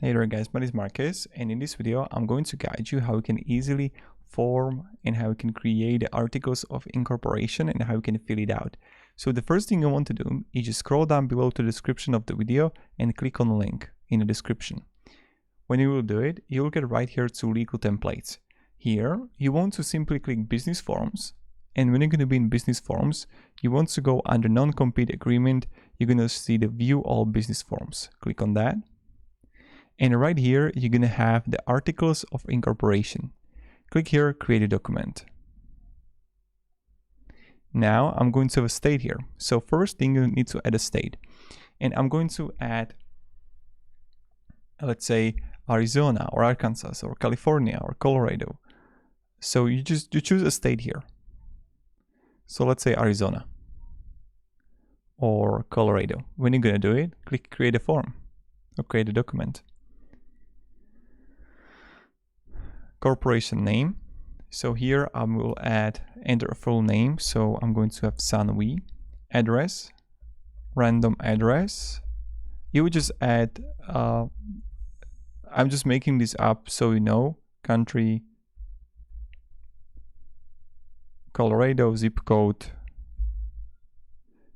Hey there guys, my name is Marcus, and in this video I'm going to guide you how you can easily form and how you can create articles of incorporation and how you can fill it out. So the first thing you want to do is just scroll down below to the description of the video and click on the link in the description. When you will do it, you will get right here to legal templates. Here you want to simply click business forms, and when you're going to be in business forms, you want to go under non-compete agreement. You're going to see the view all business forms. Click on that. And right here, you're going to have the articles of incorporation. Click here, create a document. Now I'm going to have a state here. So first thing, you need to add a state. And I'm going to add, let's say, Arizona or Arkansas or California or Colorado. So you choose a state here. So let's say Arizona or Colorado. When you're going to do it, click create a form or create a document. Corporation name. So here I will enter a full name. So I'm going to have Sanwi. Address, random address. You would just add, I'm just making this up so you know, country, Colorado, zip code.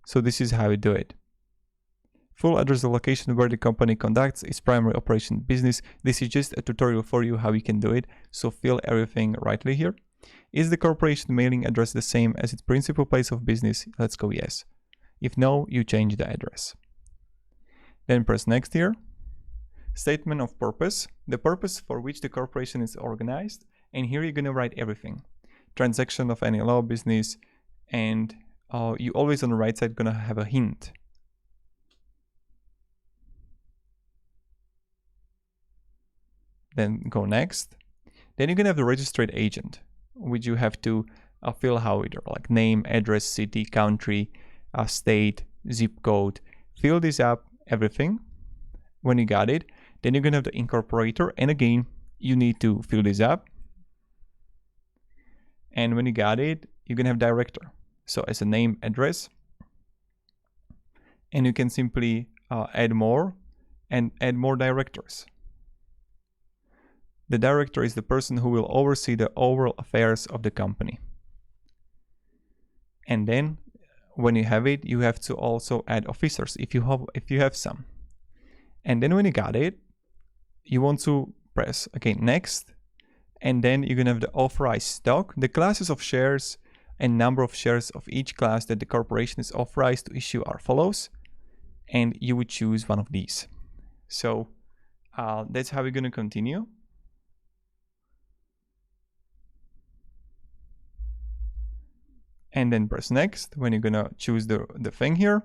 So this is how we do it. Full address of location where the company conducts its primary operation business. This is just a tutorial for you how you can do it. So fill everything rightly here. Is the corporation mailing address the same as its principal place of business? Let's go yes. If no, you change the address. Then press next here. Statement of purpose. The purpose for which the corporation is organized. And here you're going to write everything. Transaction of any law business. And you always on the right side going to have a hint. Then go next. Then you're gonna have the registered agent, which you have to fill how either like name, address, city, country, state, zip code. Fill this up, everything. When you got it, then you're gonna have the incorporator, and again, you need to fill this up. And when you got it, you're gonna have director. So as a name, address, and you can simply add more and add more directors. The director is the person who will oversee the overall affairs of the company. And then when you have it, you have to also add officers if you have some. And then when you got it, you want to press again next, and then you're gonna have the authorized stock, the classes of shares and number of shares of each class that the corporation is authorized to issue are follows, and you would choose one of these. So that's how we're gonna continue. And then press next when you're gonna choose the thing here.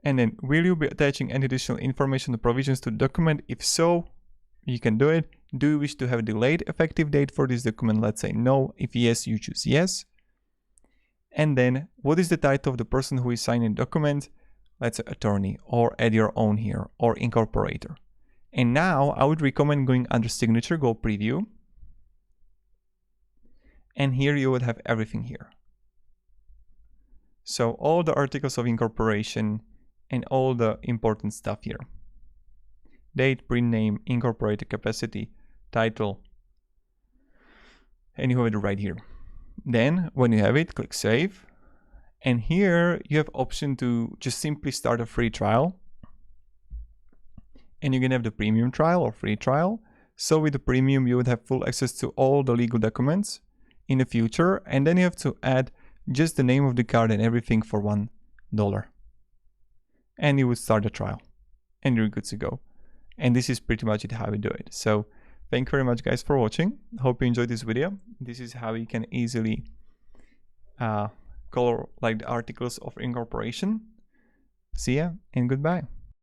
And then will you be attaching any additional information or provisions to the document? If so, you can do it. Do you wish to have a delayed effective date for this document? Let's say no. If yes, you choose yes. And then what is the title of the person who is signing the document? Let's say attorney, or add your own here, or incorporator. And now I would recommend going under signature, go preview. And here you would have everything here. So all the articles of incorporation and all the important stuff here. Date, print name, incorporated capacity, title. And you have it right here. Then when you have it, click save. And here you have option to just simply start a free trial. And you're gonna have the premium trial or free trial. So with the premium, you would have full access to all the legal documents in the future, and then you have to add just the name of the card and everything for $1, and you would start the trial and you're good to go. And this is pretty much it how we do it. So thank you very much guys for watching. Hope you enjoyed this video. This is how you can easily color like the articles of incorporation. See ya and goodbye.